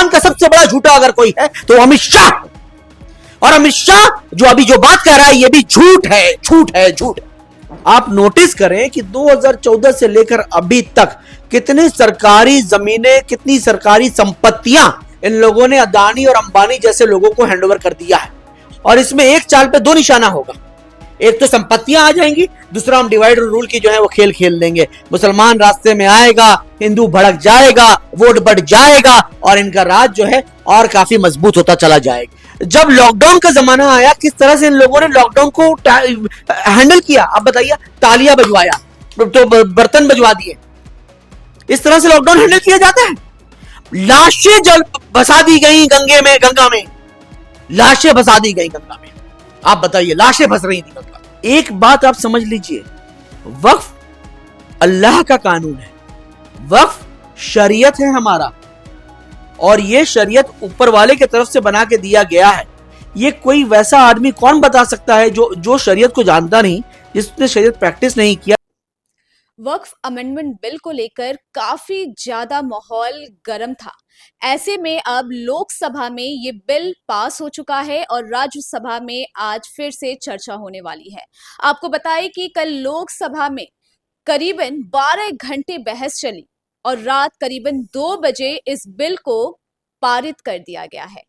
हिंदुस्तान का सबसे बड़ा झूठा अगर कोई है तो अमित शाह। और अमित शाह जो अभी जो बात कर रहा है ये भी झूठ है, झूठ है, झूठ है। आप नोटिस करें कि 2014 से लेकर अभी तक कितनी सरकारी जमीनें, कितनी सरकारी संपत्तियां इन लोगों ने अदानी और अंबानी जैसे लोगों को हैंडओवर कर दिया है। और इसमें एक चाल पे दो निशाना होगा, एक तो संपत्तियां आ जाएंगी, दूसरा हम डिवाइड और रूल की जो है वो खेल खेल देंगे। मुसलमान रास्ते में आएगा, हिंदू भड़क जाएगा, वोट बढ़ जाएगा और इनका राज जो है और काफी मजबूत होता चला जाएगा। जब लॉकडाउन का जमाना आया, किस तरह से इन लोगों ने लॉकडाउन को हैंडल किया आप बताइए। तालियां बजवाया तो बर्तन बजवा दिए, इस तरह से लॉकडाउन हैंडल किया जाता है। लाशें जल बसा दी गई गंगे में, गंगा में लाशें बसा दी गई गंगा में। आप बताइए, लाशें फंस रही थी गंगा। एक बात आप समझ लीजिए, वक्फ अल्लाह का कानून है, वक्फ शरीयत है हमारा, और ये शरीयत ऊपर वाले की तरफ से बना के दिया गया है। ये कोई वैसा आदमी कौन बता सकता है जो शरीयत को जानता नहीं, जिसने शरीयत प्रैक्टिस नहीं किया। वक्फ अमेंडमेंट बिल को लेकर काफी ज्यादा माहौल गर्म था। ऐसे में अब लोकसभा में ये बिल पास हो चुका है और राज्यसभा में आज फिर से चर्चा होने वाली है। आपको बताएं कि कल लोकसभा में करीबन 12 घंटे बहस चली और रात करीबन 2 बजे इस बिल को पारित कर दिया गया है।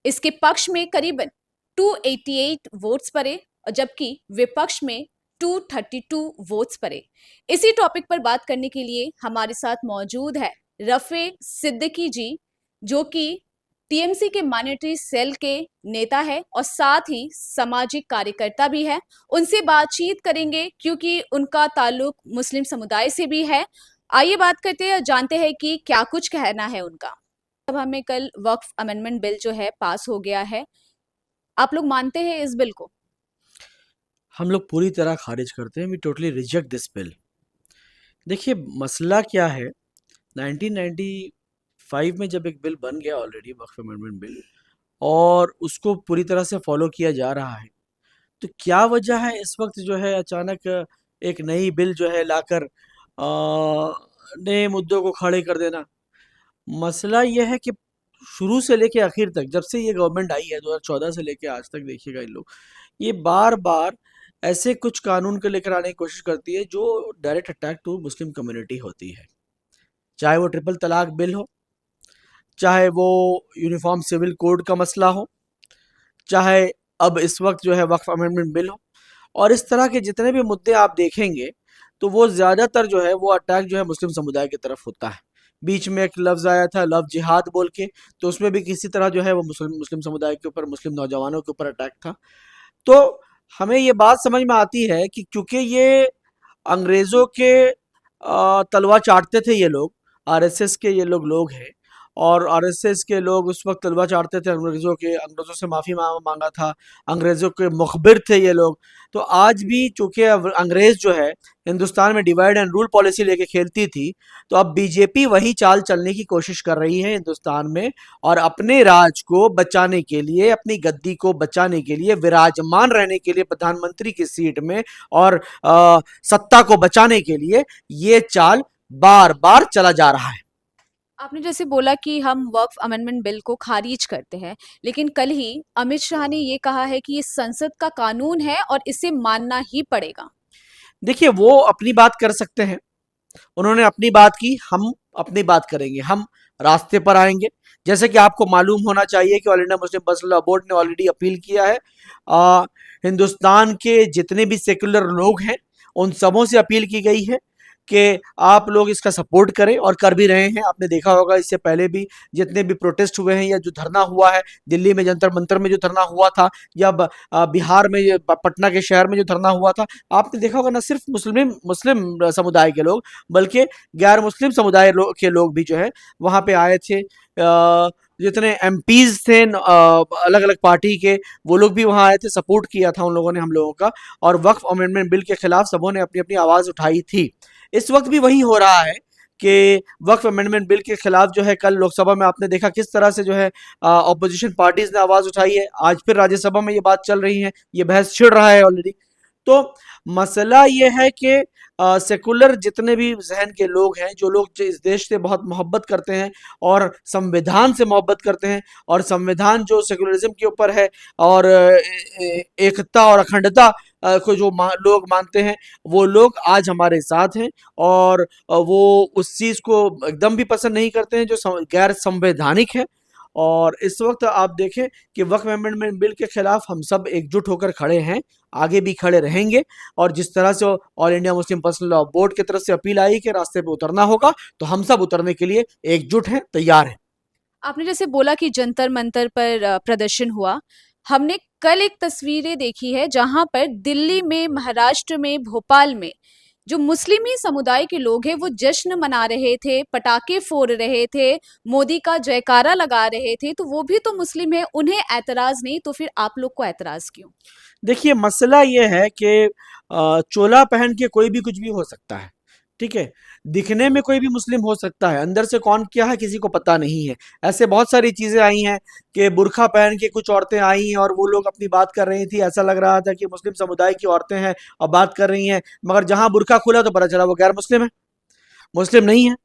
इसके पक्ष में करीबन 288 वोट्स पड़े और जबकि विपक्ष में 232 वोट्स पड़े। इसी टॉपिक पर बात करने के लिए हमारे साथ मौजूद है रफे सिद्दीकी जी, जो कि टीएमसी के माइनॉरिटी सेल के नेता है और साथ ही सामाजिक कार्यकर्ता भी है। उनसे बातचीत करेंगे क्योंकि उनका ताल्लुक मुस्लिम समुदाय से भी है। आइए बात करते हैं, जानते हैं कि क्या कुछ कहना है उनका। सभा में कल वक्फ अमेंडमेंट बिल जो है पास हो गया है, आप लोग मानते हैं इस बिल को? हम लोग पूरी तरह खारिज करते हैं, we totally reject this bill. देखिए मसला क्या है, 1995 में जब एक बिल बन गया ऑलरेडी, वक्फ अमेंडमेंट बिल, और उसको पूरी तरह से फॉलो किया जा रहा है, तो क्या वजह है इस वक्त जो है अचानक एक नई बिल जो है लाकर नए मुद्दों को खड़े कर देना। मसला यह है कि शुरू से लेके आखिर तक, जब से ये गवर्नमेंट आई है 2014 से लेके आज तक, देखिएगा इन लोग ये बार बार ऐसे कुछ कानून को लेकर आने की कोशिश करती है जो direct attack to Muslim community होती है। चाहे वो ट्रिपल तलाक बिल हो, चाहे वो यूनिफॉर्म सिविल कोड का मसला हो, चाहे अब इस वक्त जो है वक्फ अमेंडमेंट बिल हो, और इस तरह के जितने भी मुद्दे आप देखेंगे तो वो ज़्यादातर जो है वो अटैक जो है मुस्लिम समुदाय की तरफ होता है। बीच में एक लफ्ज़ आया था लव जिहाद बोल के, तो उसमें भी किसी तरह जो है वो मुस्लिम समुदाय के ऊपर, मुस्लिम नौजवानों के ऊपर अटैक था। तो हमें ये बात समझ में आती है कि क्योंकि ये अंग्रेज़ों के तलवा चाटते थे ये लोग, आरएसएस के ये लोग हैं, और आरएसएस के लोग उस वक्त तलवा चाटते थे अंग्रेज़ों के, अंग्रेज़ों से माफ़ी मांगा था, अंग्रेज़ों के मुखबिर थे ये लोग। तो आज भी चूँकि अंग्रेज़ जो है हिंदुस्तान में डिवाइड एंड रूल पॉलिसी लेके खेलती थी, तो अब बीजेपी वही चाल चलने की कोशिश कर रही है हिंदुस्तान में, और अपने राज को बचाने के लिए, अपनी गद्दी को बचाने के लिए, विराजमान रहने के लिए प्रधानमंत्री की सीट में, और सत्ता को बचाने के लिए ये चाल बार बार चला जा रहा है। आपने जैसे बोला कि हम वक्फ अमेंडमेंट बिल को खारिज करते हैं, लेकिन कल ही अमित शाह ने ये कहा है कि ये संसद का कानून है और इसे मानना ही पड़ेगा। देखिए वो अपनी बात कर सकते हैं, उन्होंने अपनी बात की, हम अपनी बात करेंगे, हम रास्ते पर आएंगे। जैसे कि आपको मालूम होना चाहिए कि all India Muslim personal law board ने ऑलरेडी अपील किया है। हिंदुस्तान के जितने भी सेकुलर लोग हैं उन सबों से अपील की गई है कि आप लोग इसका सपोर्ट करें, और कर भी रहे हैं। आपने देखा होगा इससे पहले भी जितने भी प्रोटेस्ट हुए हैं या जो धरना हुआ है, दिल्ली में जंतर मंतर में जो धरना हुआ था, या बिहार में, पटना के शहर में जो धरना हुआ था, आपने देखा होगा न सिर्फ मुस्लिम समुदाय के लोग बल्कि गैर मुस्लिम समुदाय के लोग भी जो है वहाँ पे आए थे। जितने एमपीज थे अलग अलग पार्टी के, वो लोग भी वहाँ आए थे, सपोर्ट किया था उन लोगों ने हम लोगों का, और वक्फ अमेंडमेंट बिल के खिलाफ सबों ने अपनी अपनी आवाज़ उठाई थी। इस वक्त भी वही हो रहा है कि वक्फ अमेंडमेंट बिल के खिलाफ जो है कल लोकसभा में आपने देखा किस तरह से जो है ऑपोजिशन पार्टीज ने आवाज़ उठाई है। आज फिर राज्यसभा में ये बात चल रही है, ये बहस छिड़ रहा है ऑलरेडी। तो मसला ये है कि सेकुलर जितने भी जहन के लोग हैं, जो लोग इस देश से बहुत मोहब्बत करते हैं और संविधान से मोहब्बत करते हैं, और संविधान जो सेकुलरिज्म के ऊपर है और एकता और अखंडता को जो लोग मानते हैं, वो लोग आज हमारे साथ हैं। और वो उस चीज़ को एकदम भी पसंद नहीं करते हैं जो गैर संवैधानिक है। और इस वक्त आप देखें कि वक्फ अमेंडमेंट बिल के खिलाफ हम सब एकजुट होकर खड़े हैं, आगे भी खड़े रहेंगे। और जिस तरह से all India Muslim personal law board की तरफ से अपील आई कि रास्ते पे उतरना होगा, तो हम सब उतरने के लिए एकजुट हैं, तैयार हैं। आपने जैसे बोला कि जंतर मंतर पर प्रदर्शन हुआ। हमने कल एक तस्वीरें देखी है जहां पर दिल्ली में, महाराष्ट्र में, भोपाल में जो मुस्लिमी समुदाय के लोग हैं वो जश्न मना रहे थे, पटाखे फोड़ रहे थे, मोदी का जयकारा लगा रहे थे। तो वो भी तो मुस्लिम है, उन्हें ऐतराज नहीं, तो फिर आप लोग को ऐतराज क्यों? देखिए, मसला ये है कि चोला पहन के कोई भी कुछ भी हो सकता है, ठीक है? दिखने में कोई भी मुस्लिम हो सकता है, अंदर से कौन क्या है किसी को पता नहीं है। ऐसे बहुत सारी चीज़ें आई हैं कि बुर्का पहन के कुछ औरतें आई हैं और वो लोग अपनी बात कर रही थी, ऐसा लग रहा था कि मुस्लिम समुदाय की औरतें हैं और बात कर रही हैं, मगर जहाँ बुर्का खुला तो पता चला वो गैर मुस्लिम है, मुस्लिम नहीं है।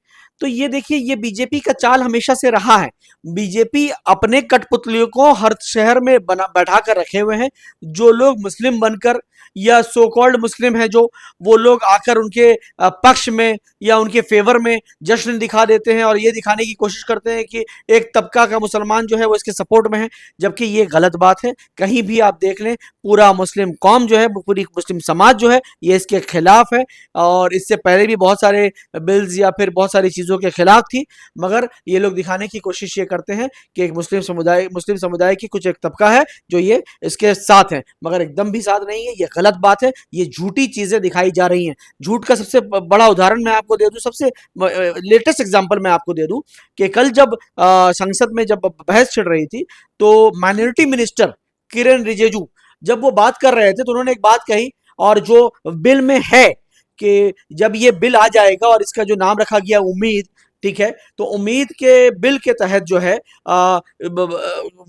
तो ये देखिए, ये बीजेपी का चाल हमेशा से रहा है। बीजेपी अपने कठपुतलियों को हर शहर में बना बैठा कर रखे हुए हैं। जो लोग मुस्लिम बनकर या सो कॉल्ड मुस्लिम हैं, जो वो लोग आकर उनके पक्ष में या उनके फेवर में जश्न दिखा देते हैं और ये दिखाने की कोशिश करते हैं कि एक तबका का मुसलमान जो है वो इसके सपोर्ट में है, जबकि ये गलत बात है। कहीं भी आप देख लें, पूरा मुस्लिम कौम जो है, पूरी मुस्लिम समाज जो है, ये इसके खिलाफ है। और इससे पहले भी बहुत सारे बिल्स या फिर बहुत सारी चीज़ों के खिलाफ थी, मगर ये लोग दिखाने की कोशिश ये करते हैं कि एक मुस्लिम समुदाय की कुछ एक तबका है जो ये इसके साथ है, मगर एकदम भी साथ नहीं है। ये गलत बात है, ये झूठी चीज़ें दिखाई जा रही हैं। झूठ का सबसे बड़ा उदाहरण मैं आपको दे दूं, सबसे लेटेस्ट एग्जांपल मैं आपको दे दूं कि कल जब संसद में जब बहस छिड़ रही थी, तो माइनॉरिटी मिनिस्टर किरण रिजिजू जब वो बात कर रहे थे, तो उन्होंने एक बात कही, और जो बिल में है कि जब ये बिल आ जाएगा और इसका जो नाम रखा गया उम्मीद, ठीक है, तो उम्मीद के बिल के तहत जो है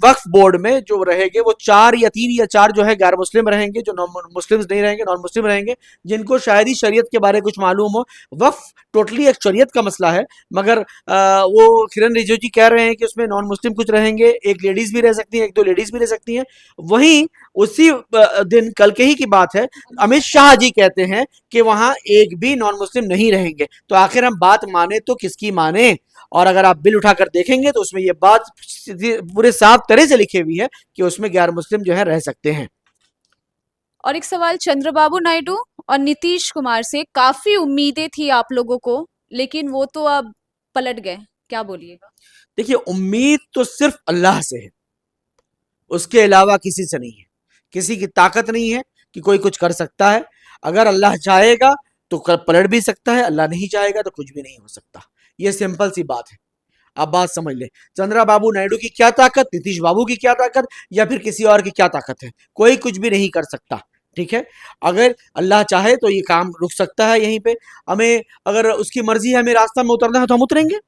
वक्फ बोर्ड में जो रहेंगे वो 4 या 3 या 4 जो है गैर मुस्लिम रहेंगे, जो नॉन मुस्लिम नहीं रहेंगे, नॉन मुस्लिम रहेंगे, जिनको शायद ही शरीयत के बारे कुछ मालूम हो। वक्फ टोटली एक शरीयत का मसला है, मगर वो किरण रिजिजू जी कह रहे हैं कि उसमें नॉन मुस्लिम कुछ रहेंगे, एक लेडीज भी रह सकती हैं, एक दो लेडीज भी रह सकती हैं। वहीं उसी दिन, कल के ही की बात है, अमित शाह जी कहते हैं कि वहां एक भी नॉन मुस्लिम नहीं रहेंगे। तो आखिर हम बात माने तो किसकी माने? और अगर आप बिल उठाकर देखेंगे तो उसमें ये बात पूरे साफ तरह से लिखी हुई है कि उसमें गैर मुस्लिम जो है रह सकते हैं। और एक सवाल चंद्रबाबू नायडू और नीतीश कुमार से, काफी उम्मीदें थी आप लोगों को, लेकिन वो तो अब पलट गए, क्या बोलिएगा? देखिए, उम्मीद तो सिर्फ अल्लाह से है, उसके अलावा किसी से नहीं है। किसी की ताकत नहीं है कि कोई कुछ कर सकता है। अगर अल्लाह चाहेगा तो पलट भी सकता है, अल्लाह नहीं चाहेगा तो कुछ भी नहीं हो सकता। ये सिंपल सी बात है, आप बात समझ लें। चंद्रबाबू नायडू की क्या ताकत, नीतीश बाबू की क्या ताकत, या फिर किसी और की क्या ताकत है? कोई कुछ भी नहीं कर सकता, ठीक है। अगर अल्लाह चाहे तो ये काम रुक सकता है यहीं पे। हमें अगर उसकी मर्जी है हमें रास्ता में उतरना है तो हम उतरेंगे,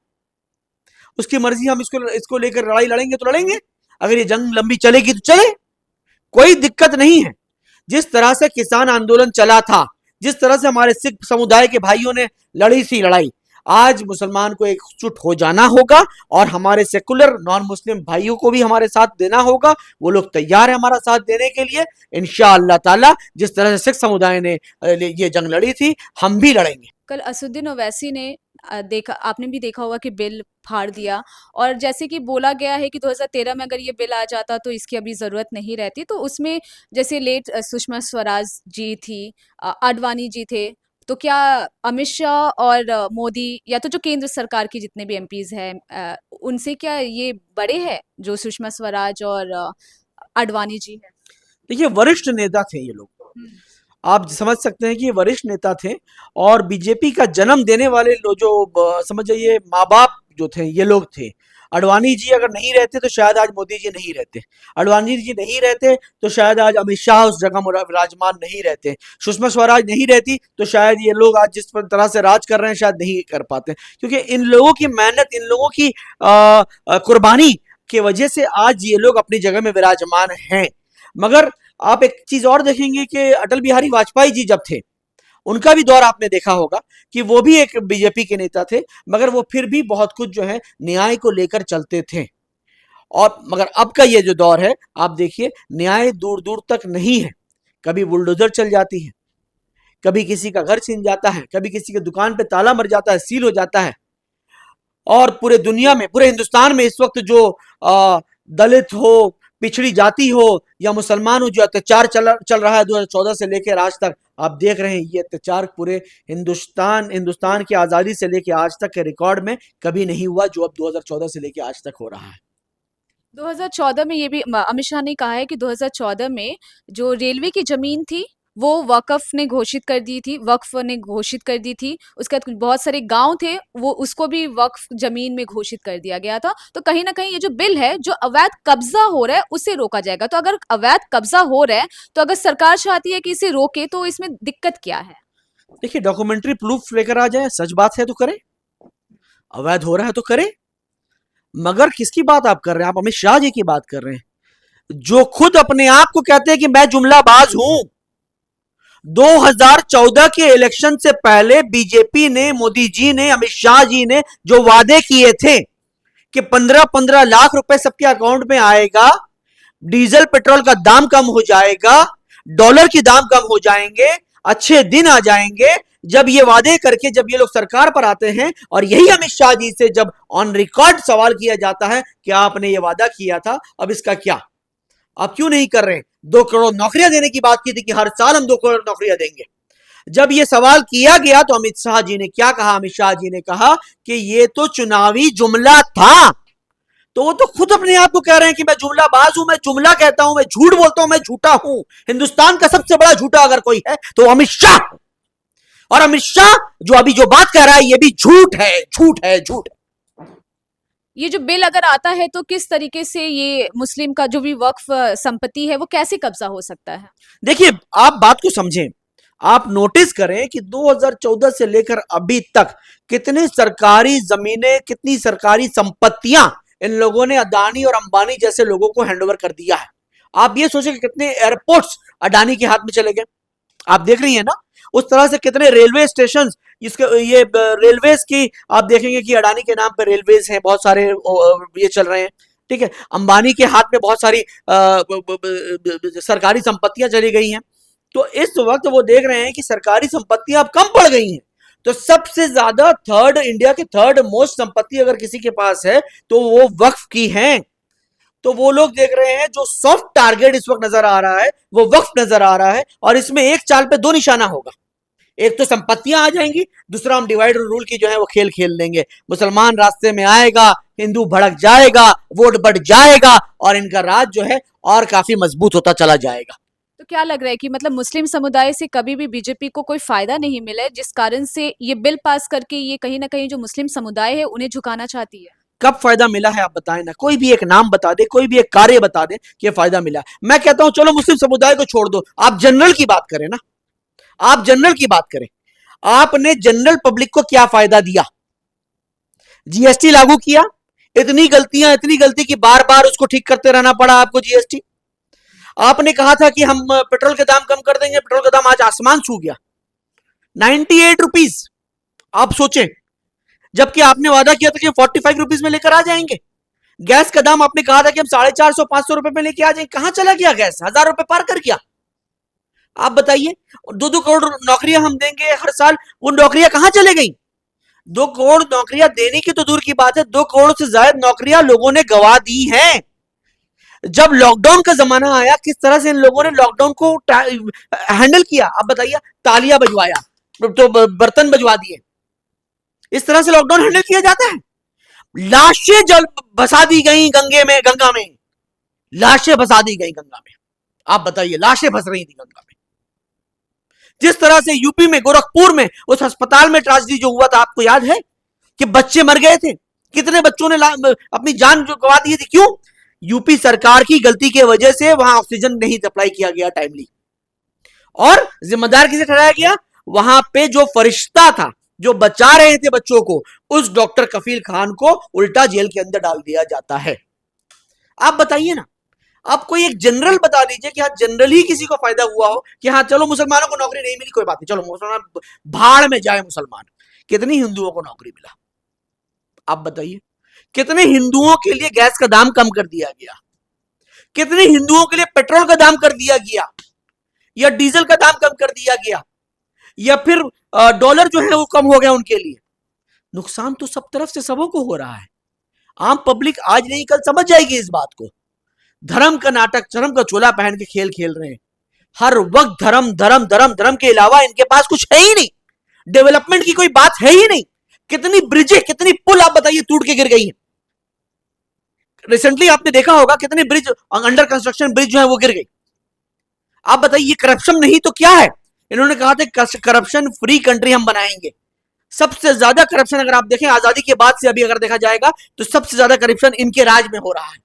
उसकी मर्जी हम इसको इसको लेकर लड़ाई लड़ेंगे तो लड़ेंगे। अगर ये जंग लंबी चलेगी तो चले, कोई दिक्कत नहीं है। जिस तरह से किसान आंदोलन चला था, जिस तरह से हमारे सिख समुदाय के भाइयों ने लड़ी थी लड़ाई, आज मुसलमान को एकजुट हो जाना होगा और हमारे सेकुलर नॉन मुस्लिम भाइयों को भी हमारे साथ देना होगा। वो लोग तैयार है हमारा साथ देने के लिए। इंशाअल्लाह ताला जिस तरह से सिख समुदाय ने ये जंग लड़ी थी, हम भी लड़ेंगे। कल असुद्दीन ओवैसी ने देखा, आपने भी देखा होगा कि बिल फाड़ दिया। और जैसे कि बोला गया है कि 2013 में अगर ये बिल आ जाता तो इसकी अभी ज़रूरत नहीं रहती। तो उसमें जैसे लेट सुषमा स्वराज जी थी, आडवाणी जी थे, तो क्या अमित शाह और मोदी, या तो जो केंद्र सरकार की जितने भी एमपीज हैं, उनसे क्या ये बड़े हैं जो सुषमा स्वराज और आडवाणी जी हैं? देखिए, वरिष्ठ नेता थे ये लोग, हम्म। आप समझ सकते हैं कि ये वरिष्ठ नेता थे। और बीजेपी का जन्म देने वाले लोग जो समझ जाइए माँ बाप जो थे, ये लोग थे। अडवाणी जी अगर नहीं रहते तो शायद आज मोदी जी नहीं रहते, अडवाणी जी नहीं रहते तो शायद आज अमित शाह उस जगह विराजमान नहीं रहते, सुषमा स्वराज नहीं रहती तो शायद ये लोग आज जिस तरह से राज कर रहे हैं शायद नहीं कर पाते। क्योंकि इन लोगों की मेहनत, इन लोगों की कुर्बानी की वजह से आज ये लोग अपनी जगह में विराजमान हैं। मगर आप एक चीज और देखेंगे कि अटल बिहारी वाजपेयी जी जब थे, उनका भी दौर आपने देखा होगा कि वो भी एक बीजेपी के नेता थे, मगर वो फिर भी बहुत कुछ जो है न्याय को लेकर चलते थे। और मगर अब का ये जो दौर है, आप देखिए न्याय दूर दूर तक नहीं है। कभी बुलडोजर चल जाती है, कभी किसी का घर छीन जाता है, कभी किसी की दुकान पे ताला मर जाता है, सील हो जाता है। और पूरे दुनिया में, पूरे हिंदुस्तान में इस वक्त जो दलित हो, पिछड़ी जाति हो या मुसलमान हो, जो अत्याचार चल रहा है 2014 से लेकर आज तक, आप देख रहे हैं ये अत्याचार पूरे हिंदुस्तान की आजादी से लेकर आज तक के रिकॉर्ड में कभी नहीं हुआ, जो अब 2014 से लेकर आज तक हो रहा है। 2014 में ये भी अमित शाह ने कहा है कि 2014 में जो रेलवे की जमीन थी वो वक्फ ने घोषित कर दी थी। उसके बाद बहुत सारे गांव थे, वो उसको भी वक्फ जमीन में घोषित कर दिया गया था। तो कहीं ना कहीं ये जो बिल है, जो अवैध कब्जा हो रहा है उसे रोका जाएगा। तो अगर अवैध कब्जा हो रहा है, तो अगर सरकार चाहती है कि इसे रोके, तो इसमें दिक्कत क्या है? देखिए, डॉक्यूमेंट्री प्रूफ लेकर आ जाए, सच बात है तो करें, अवैध हो रहा है तो करें। मगर किसकी बात आप कर रहे हैं? आप अमित शाह जी की बात कर रहे हैं, जो खुद अपने आप को कहते हैं कि मैं जुमलाबाज हूं। 2014 के इलेक्शन से पहले बीजेपी ने, मोदी जी ने, अमित शाह जी ने जो वादे किए थे कि 15-15 लाख रुपए सबके अकाउंट में आएगा, डीजल पेट्रोल का दाम कम हो जाएगा, डॉलर की दाम कम हो जाएंगे, अच्छे दिन आ जाएंगे। जब ये वादे करके जब ये लोग सरकार पर आते हैं और यही अमित शाह जी से जब ऑन रिकॉर्ड सवाल किया जाता है कि आपने ये वादा किया था, अब इसका क्या, आप क्यों नहीं कर रहे? 2 करोड़ नौकरियां देने की बात की थी कि हर साल हम 2 करोड़ नौकरियां देंगे। जब यह सवाल किया गया तो अमित शाह जी ने क्या कहा? अमित शाह जी ने कहा कि यह तो चुनावी जुमला था। तो वो तो खुद अपने आप को कह रहे हैं कि मैं जुमलाबाज हूं, मैं जुमला कहता हूं, मैं झूठ बोलता हूं, मैं झूठा हूं। हिंदुस्तान का सबसे बड़ा झूठा अगर कोई है तो अमित शाह। और अमित शाह जो अभी जो बात कह रहा है, ये भी झूठ है, झूठ है, झूठ है। ये जो बिल अगर आता है, तो किस तरीके से ये मुस्लिम का जो भी वक्फ संपत्ति है वो कैसे कब्जा हो सकता है? देखिए, आप बात को समझें, आप नोटिस करें कि 2014 से लेकर अभी तक कितनी सरकारी जमीनें, कितनी सरकारी संपत्तियां इन लोगों ने अदानी और अंबानी जैसे लोगों को हैंडओवर कर दिया है। आप ये सोचें कि कितने एयरपोर्ट्स अडानी के हाथ में चले गए। आप देख रही हैं ना, उस तरह से कितने रेलवे स्टेशन, इसके ये रेलवेज की आप देखेंगे कि अडानी के नाम पर रेलवेज हैं, बहुत सारे ये चल रहे हैं। ठीक है, अंबानी के हाथ में बहुत सारी सरकारी संपत्तियां चली गई हैं। तो इस वक्त वो देख रहे हैं कि सरकारी संपत्तियां अब कम पड़ गई हैं। तो सबसे ज्यादा इंडिया की थर्ड मोस्ट संपत्ति अगर किसी के पास है तो वो वक्फ की है। तो वो लोग देख रहे हैं, जो सॉफ्ट टारगेट इस वक्त नजर आ रहा है वो वक्फ नजर आ रहा है। और इसमें एक चाल पे 2 निशाना होगा, एक तो संपत्तियां आ जाएंगी, दूसरा हम डिवाइड और रूल की जो है वो खेल खेल लेंगे। मुसलमान रास्ते में आएगा, हिंदू भड़क जाएगा, वोट बढ़ जाएगा और इनका राज जो है और काफी मजबूत होता चला जाएगा। तो क्या लग रहा है कि मतलब मुस्लिम समुदाय से कभी भी बीजेपी को कोई फायदा नहीं मिला है, जिस कारण से ये बिल पास करके ये कहीं ना कहीं जो मुस्लिम समुदाय है उन्हें झुकाना चाहती है? कब फायदा मिला है आप बताएं ना, कोई भी एक नाम बता दे, कोई भी एक कार्य बता दे कि फायदा मिला। मैं कहता हूं चलो मुस्लिम समुदाय को छोड़ दो, आप जनरल की बात करें ना, आप जनरल की बात करें। आपने जनरल पब्लिक को क्या फायदा दिया? जीएसटी लागू किया, इतनी गलती कि बार बार उसको ठीक करते रहना पड़ा आपको जीएसटी। आपने कहा था कि हम पेट्रोल के दाम कम कर देंगे, पेट्रोल का दाम आज आसमान छू गया, 98 रुपीज। आप सोचें, जबकि आपने वादा किया था कि 45 रुपीज में लेकर आ जाएंगे। गैस का दाम आपने कहा था कि हम 450-500 रुपए में लेके आ जाएंगे, कहां चला गया गैस? 1000 रुपए पार कर गया। आप बताइए, 2-2 करोड़ नौकरियां हम देंगे हर साल, वो नौकरियां कहां चले गई? 2 करोड़ नौकरियां देने की तो दूर की बात है, 2 करोड़ से ज्यादा नौकरियां लोगों ने गंवा दी हैं। जब लॉकडाउन का जमाना आया, किस तरह से इन लोगों ने लॉकडाउन को हैंडल किया? आप बताइए, तालियां बजवाया तो बर्तन बजवा दिए, इस तरह से लॉकडाउन हैंडल किया जाता है? लाशें जल बसा दी गई गंगा में, लाशें बसा दी गई गंगा में। आप बताइए, लाशें फंस रही थी गंगा में। जिस तरह से यूपी में गोरखपुर में उस अस्पताल में ट्रेजेडी जो हुआ था, आपको याद है कि बच्चे मर गए थे, कितने बच्चों ने अपनी जान जो गंवा दी थी? क्यों? यूपी सरकार की गलती की वजह से वहां ऑक्सीजन नहीं सप्लाई किया गया टाइमली। और जिम्मेदार किसे ठहराया गया? वहां पे जो फरिश्ता था, जो बचा रहे थे बच्चों को, उस डॉक्टर कफील खान को उल्टा जेल के अंदर डाल दिया जाता है। आप बताइए ना, आप कोई एक जनरल बता दीजिए कि हाँ जनरली किसी को फायदा हुआ हो कि हाँ चलो मुसलमानों को नौकरी नहीं मिली, कोई बात नहीं, चलो मुसलमान भाड़ में जाए मुसलमान। कितनी हिंदुओं को नौकरी मिला आप बताइए? कितने हिंदुओं के लिए गैस का दाम कम कर दिया गया? कितने हिंदुओं के लिए पेट्रोल का दाम कर दिया गया, या डीजल का दाम कम कर दिया गया, या फिर डॉलर जो है वो कम हो गया उनके लिए? नुकसान तो सब तरफ से सबों को हो रहा है। आम पब्लिक आज नहीं कल समझ जाएगी इस बात को। धर्म का नाटक, धर्म का चोला पहन के खेल खेल रहे हैं हर वक्त। धर्म धर्म धर्म धर्म के अलावा इनके पास कुछ है ही नहीं। डेवलपमेंट की कोई बात है ही नहीं। कितनी ब्रिजें, कितनी पुल आप बताइए टूट के गिर गई हैं। रिसेंटली आपने देखा होगा कितने ब्रिज, अंडर कंस्ट्रक्शन ब्रिज जो है वो गिर गई। आप बताइए ये करप्शन नहीं तो क्या है? इन्होंने कहा था करप्शन फ्री कंट्री हम बनाएंगे। सबसे ज्यादा करप्शन अगर आप देखें आजादी के बाद से अभी अगर देखा जाएगा तो सबसे ज्यादा करप्शन इनके राज में हो रहा है।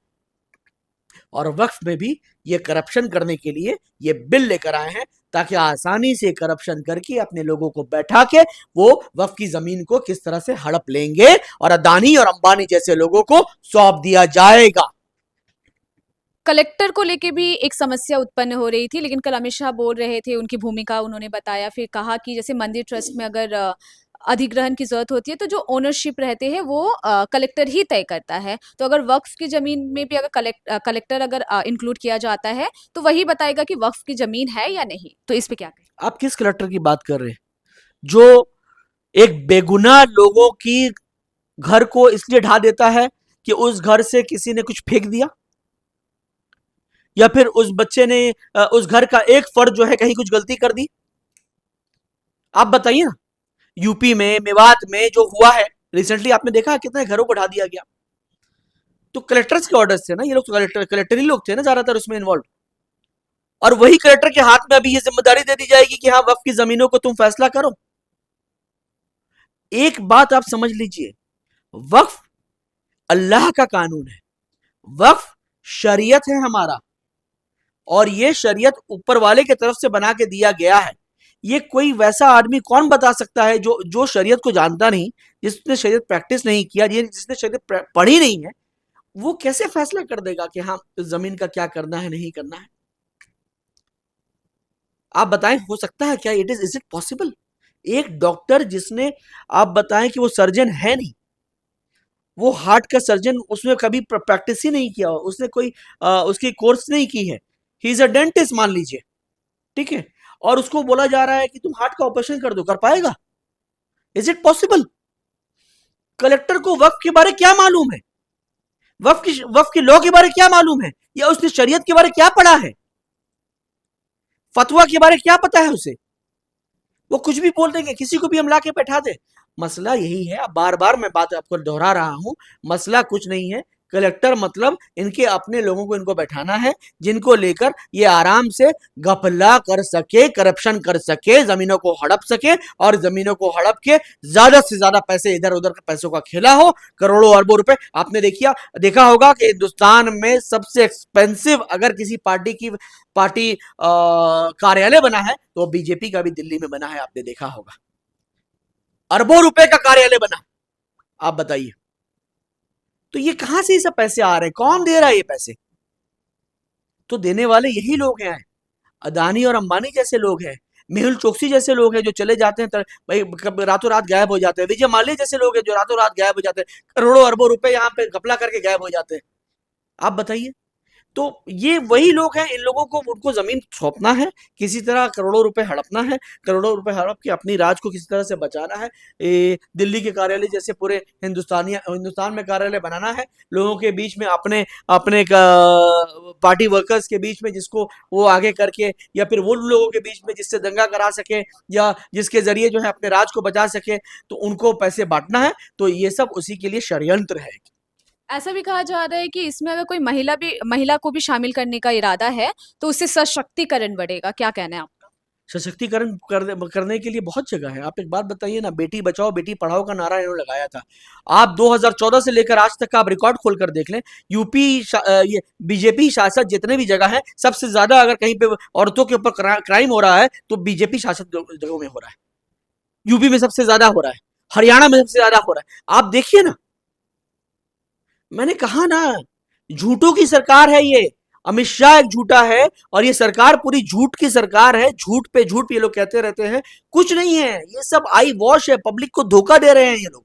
और वक्फ में भी ये करप्शन करने के लिए ये बिल लेकर आए हैं ताकि आसानी से करप्शन करके अपने लोगों को बैठा के वो वक्फ की जमीन को किस तरह से हड़प लेंगे और अदानी और अंबानी जैसे लोगों को सौंप दिया जाएगा। कलेक्टर को लेके भी एक समस्या उत्पन्न हो रही थी, लेकिन कल अमित शाह बोल रहे थे, उनकी भूमिका उन्होंने बताया, फिर कहा कि जैसे मंदिर ट्रस्ट में अगर अधिग्रहण की जरूरत होती है तो जो ओनरशिप रहते हैं वो कलेक्टर ही तय करता है। तो अगर वक्फ की जमीन में भी अगर कलेक्टर अगर इंक्लूड किया जाता है तो वही बताएगा कि वक्फ की जमीन है या नहीं। तो इस पे क्या कहें? आप किस कलेक्टर की बात कर रहे हैं जो एक बेगुनाह लोगों की घर को इसलिए ढा देता है कि उस घर से किसी ने कुछ फेंक दिया, या फिर उस बच्चे ने उस घर का एक फर्द जो है कहीं कुछ गलती कर दी? आप बताइए ना। यूपी में, मेवात में जो हुआ है रिसेंटली आपने देखा कितने घरों को ढा दिया गया। तो कलेक्टर्स के ऑर्डर थे ना, ये लोग तो कलेक्टर ही लोग थे ना ज्यादातर उसमें इन्वॉल्व। और वही कलेक्टर के हाथ में अभी ये जिम्मेदारी दे दी जाएगी कि हाँ वक्फ की जमीनों को तुम फैसला करो। एक बात आप समझ लीजिए, वक्फ अल्लाह का कानून है, वक्फ शरीयत है हमारा, और ये शरीयत ऊपर वाले की तरफ से बना के दिया गया है। ये कोई वैसा आदमी कौन बता सकता है जो शरीयत को जानता नहीं, जिसने शरीयत प्रैक्टिस नहीं किया, जिसने शरीयत पढ़ी नहीं है, वो कैसे फैसला कर देगा कि हाँ इस जमीन का क्या करना है नहीं करना है? आप बताएं, हो सकता है क्या? Is it possible? एक डॉक्टर जिसने, आप बताएं कि वो सर्जन है नहीं, वो हार्ट का सर्जन, उसने कभी प्रैक्टिस ही नहीं किया, उसने कोई उसकी कोर्स नहीं की है, ही इज अ डेंटिस्ट मान लीजिए, ठीक है, और उसको बोला जा रहा है कि तुम हार्ट का ऑपरेशन कर दो, कर पाएगा? Is it possible? कलेक्टर को वक्फ के बारे क्या मालूम है? वक्फ की लॉ के बारे क्या मालूम है? या उसने शरीयत के बारे क्या पढ़ा है? फतवा के बारे क्या पता है उसे? वो कुछ भी बोल देंगे, किसी को भी हम ला के बैठा दे। मसला यही है, बार बार मैं बात आपको दोहरा रहा हूं, मसला कुछ नहीं है। कलेक्टर मतलब इनके अपने लोगों को इनको बैठाना है, जिनको लेकर ये आराम से घपला कर सके, करप्शन कर सके, जमीनों को हड़प सके, और जमीनों को हड़प के ज्यादा से ज्यादा पैसे, इधर उधर के पैसों का खेला हो, करोड़ों अरबों रुपए। आपने देखा होगा कि हिंदुस्तान में सबसे एक्सपेंसिव अगर किसी पार्टी कार्यालय बना है तो बीजेपी का भी दिल्ली में बना है, आपने देखा होगा। अरबों रुपए का कार्यालय बना, आप बताइए। तो ये कहां से ये सब पैसे आ रहे हैं? कौन दे रहा है ये पैसे? तो देने वाले यही लोग हैं, अदानी और अंबानी जैसे लोग हैं, मेहुल चोकसी जैसे लोग हैं जो चले जाते हैं भाई रातों रात गायब हो जाते हैं, विजय माल्या जैसे लोग हैं जो रातों रात गायब हो जाते हैं, करोड़ों अरबों रुपए यहाँ पे घपला करके गायब हो जाते हैं। आप बताइए। तो ये वही लोग हैं, इन लोगों को उनको जमीन सौंपना है, किसी तरह करोड़ों रुपए हड़पना है, करोड़ों रुपए हड़प के अपनी राज को किसी तरह से बचाना है। दिल्ली के कार्यालय जैसे पूरे हिंदुस्तान में कार्यालय बनाना है, लोगों के बीच में अपने अपने पार्टी वर्कर्स के बीच में, जिसको वो आगे करके, या फिर वो लोगों के बीच में जिससे दंगा करा सके, या जिसके जरिए जो है अपने राज को बचा सके, तो उनको पैसे बांटना है। तो ये सब उसी के लिए षड्यंत्र है। ऐसा भी कहा जा रहा है कि इसमें अगर कोई महिला को भी शामिल करने का इरादा है तो उससे सशक्तिकरण बढ़ेगा। क्या कहना है आपका? सशक्तिकरण करने के लिए बहुत जगह है। आप एक बात बताइए ना, बेटी बचाओ बेटी पढ़ाओ का नारा इन्होंने लगाया था। आप 2014 से लेकर आज तक का आप रिकॉर्ड खोल कर देख लें, यूपी ये बीजेपी शासित जितने भी जगह है, सबसे ज्यादा अगर कहीं पे औरतों के ऊपर क्राइम हो रहा है तो बीजेपी शासित जगहों में हो रहा है। यूपी में सबसे ज्यादा हो रहा है, हरियाणा में सबसे ज्यादा हो रहा है। आप देखिए ना, मैंने कहा ना, झूठों की सरकार है ये। अमित शाह एक झूठा है और ये सरकार पूरी झूठ की सरकार है, झूठ पे झूठ ये लोग कहते रहते हैं। कुछ नहीं है, ये सब आई वॉश है, पब्लिक को धोखा दे रहे हैं ये लोग।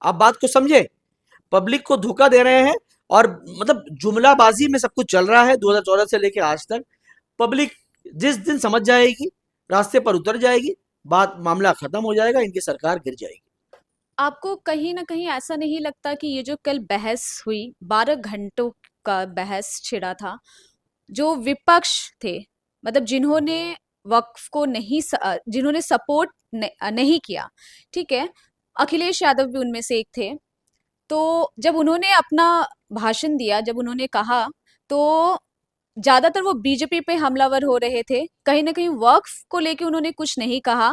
आप बात को समझे, पब्लिक को धोखा दे रहे हैं और मतलब जुमलाबाजी में सब कुछ चल रहा है 2014 से लेके आज तक। पब्लिक जिस दिन समझ जाएगी, रास्ते पर उतर जाएगी, बात मामला खत्म हो जाएगा, इनकी सरकार गिर जाएगी। आपको कहीं ना कहीं ऐसा नहीं लगता कि ये जो कल बहस हुई, 12 घंटों का बहस छिड़ा था, जो विपक्ष थे, मतलब जिन्होंने वक्फ को जिन्होंने सपोर्ट नहीं किया, ठीक है, अखिलेश यादव भी उनमें से एक थे, तो जब उन्होंने अपना भाषण दिया, जब उन्होंने कहा, तो ज्यादातर वो बीजेपी पे हमलावर हो रहे थे। कहीं ना कहीं वक्फ को लेके उन्होंने कुछ नहीं कहा।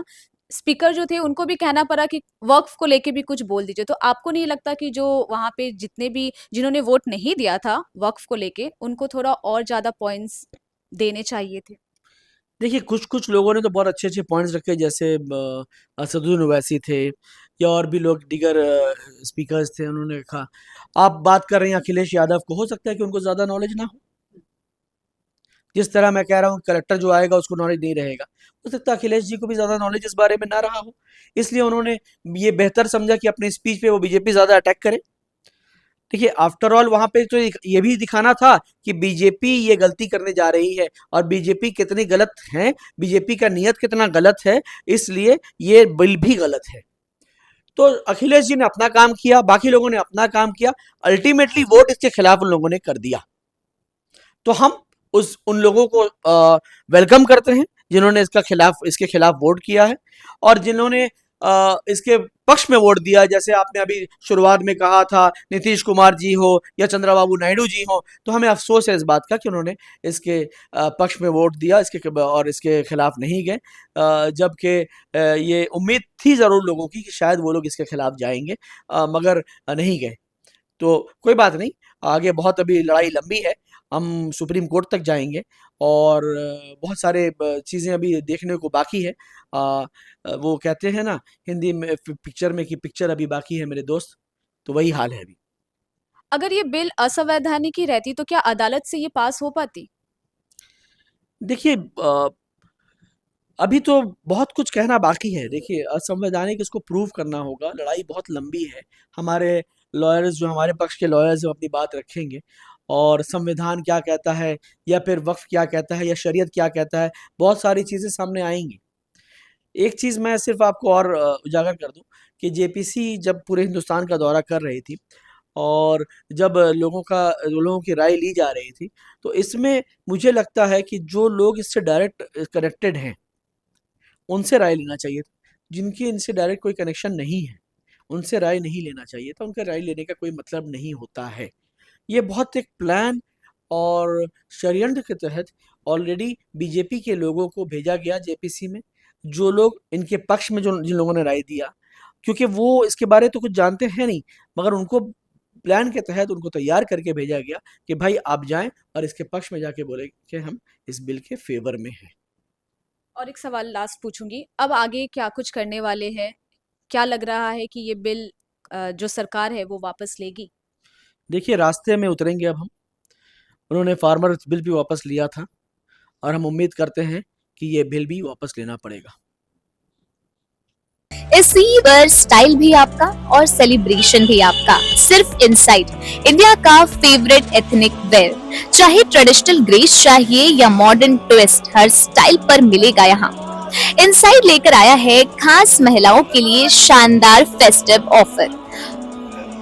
स्पीकर जो थे उनको भी कहना पड़ा कि वक्फ को लेके भी कुछ बोल दीजिए। तो आपको नहीं लगता कि जो वहां पे जितने भी जिन्होंने वोट नहीं दिया था वक्फ को लेके, उनको थोड़ा और ज्यादा पॉइंट्स देने चाहिए थे? देखिए, कुछ लोगों ने तो बहुत अच्छे अच्छे पॉइंट्स रखे, जैसे असदुद्दीन ओवैसी थे या और भी लोग दीगर स्पीकर्स थे, उन्होंने कहा। आप बात कर रहे हैं अखिलेश यादव को, हो सकता है कि उनको ज़्यादा नॉलेज ना हो। जिस तरह मैं कह रहा हूँ कलेक्टर जो आएगा उसको नॉलेज नहीं रहेगा, हो सकता है अखिलेश जी को भी ज़्यादा नॉलेज इस बारे में ना रहा हो, इसलिए उन्होंने ये बेहतर समझा कि अपने स्पीच पे वो बीजेपी ज़्यादा अटैक करे। देखिए, आफ्टर ऑल वहां पे तो ये भी दिखाना था कि बीजेपी ये गलती करने जा रही है और बीजेपी कितनी गलत है, बीजेपी का नियत कितना गलत है, इसलिए ये बिल भी गलत है। तो अखिलेश जी ने अपना काम किया, बाकी लोगों ने अपना काम किया, अल्टीमेटली वोट इसके खिलाफ उन लोगों ने कर दिया। तो हम उन लोगों को वेलकम करते हैं जिन्होंने इसके खिलाफ वोट किया है, और जिन्होंने इसके पक्ष में वोट दिया, जैसे आपने अभी शुरुआत में कहा था नीतीश कुमार जी हो या चंद्रबाबू नायडू जी हो, तो हमें अफसोस है इस बात का कि उन्होंने इसके पक्ष में वोट दिया और इसके खिलाफ नहीं गए, जबकि ये उम्मीद थी ज़रूर लोगों की कि शायद वो लोग इसके खिलाफ जाएंगे, मगर नहीं गए। तो कोई बात नहीं, आगे बहुत अभी लड़ाई लंबी है, हम सुप्रीम कोर्ट तक जाएंगे और बहुत सारे चीज़ें अभी देखने को बाकी है। वो कहते हैं ना हिंदी में पिक्चर में कि पिक्चर अभी बाकी है मेरे दोस्त, तो वही हाल है अभी। अगर ये बिल असंवैधानिक ही रहती तो क्या अदालत से ये पास हो पाती? देखिए, अभी तो बहुत कुछ कहना बाकी है। देखिए, असंवैधानिक इसको प्रूव करना होगा, लड़ाई बहुत लंबी है। हमारे लॉयर्स जो हमारे पक्ष के लॉयर्स वो अपनी बात रखेंगे और संविधान क्या कहता है या फिर वक्फ क्या कहता है या शरीयत क्या कहता है, बहुत सारी चीज़ें सामने आएंगी। एक चीज़ मैं सिर्फ आपको और उजागर कर दूं कि जेपीसी जब पूरे हिंदुस्तान का दौरा कर रही थी और जब लोगों की राय ली जा रही थी, तो इसमें मुझे लगता है कि जो लोग इससे डायरेक्ट कनेक्टेड हैं उनसे राय लेना चाहिए था। जिनकी इनसे डायरेक्ट कोई कनेक्शन नहीं है उनसे राय नहीं लेना चाहिए था, उनका राय लेने का कोई मतलब नहीं होता है। ये बहुत एक प्लान और षड्यंत्र के तहत ऑलरेडी बीजेपी के लोगों को भेजा गया जेपीसी में, जो लोग इनके पक्ष में जो जिन लोगों ने राय दिया, क्योंकि वो इसके बारे तो कुछ जानते हैं नहीं, मगर उनको प्लान के तहत उनको तैयार करके भेजा गया कि भाई आप जाएं और इसके पक्ष में जाके बोले कि हम इस बिल के फेवर में हैं। और एक सवाल लास्ट पूछूंगी, अब आगे क्या कुछ करने वाले हैं? क्या लग रहा है कि ये बिल जो सरकार है वो वापस लेगी? देखिए, रास्ते में उतरेंगे अब हम। उन्होंने फार्मर बिल भी वापस लिया था और हम उम्मीद करते हैं कि ये बिल भी वापस लेना पड़ेगा। इसी बार स्टाइल भी आपका और सेलिब्रेशन भी आपका सिर्फ इनसाइड इंडिया का फेवरेट एथनिक वेयर। चाहे ट्रेडिशनल ग्रेस चाहिए या मॉडर्न ट्विस्ट, हर स्टाइल पर मिलेगा यहाँ। इनसाइड लेकर आया है खास महिलाओं के लिए शानदार फेस्टिव ऑफर।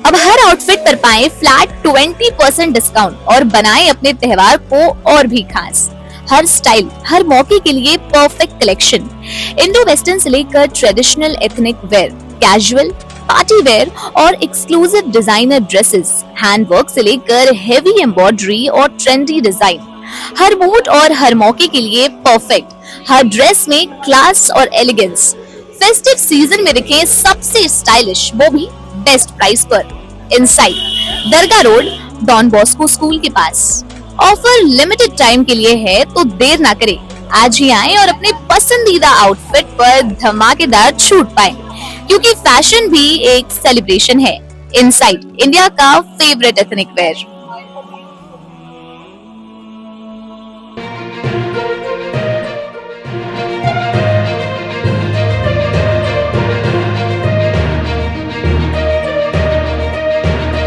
अब हर आउटफिट पर पाएं फ्लैट 20% डिस्काउंट और बनाएं अपने त्योहार को और भी खास। हर स्टाइल, हर मौके के लिए परफेक्ट कलेक्शन। इंडो वेस्टर्न से लेकर traditional ethnic wear, casual, party wear और एक्सक्लूसिव डिजाइनर ड्रेसेस, हैंडवर्क से लेकर हेवी एम्ब्रॉयडरी और ट्रेंडी डिजाइन। हर मूड और हर मौके के लिए परफेक्ट, हर ड्रेस में क्लास और एलिगेंस। फेस्टिव सीजन में दिखे सबसे स्टाइलिश, वो भी बेस्ट प्राइस पर। इनसाइड, दरगाह रोड, डॉन बॉस्को स्कूल के पास। ऑफर लिमिटेड टाइम के लिए है, तो देर ना करें, आज ही आएं और अपने पसंदीदा आउटफिट पर धमाकेदार छूट पाएं, क्योंकि फैशन भी एक सेलिब्रेशन है। इनसाइड, इंडिया का फेवरेट एथनिक वेयर।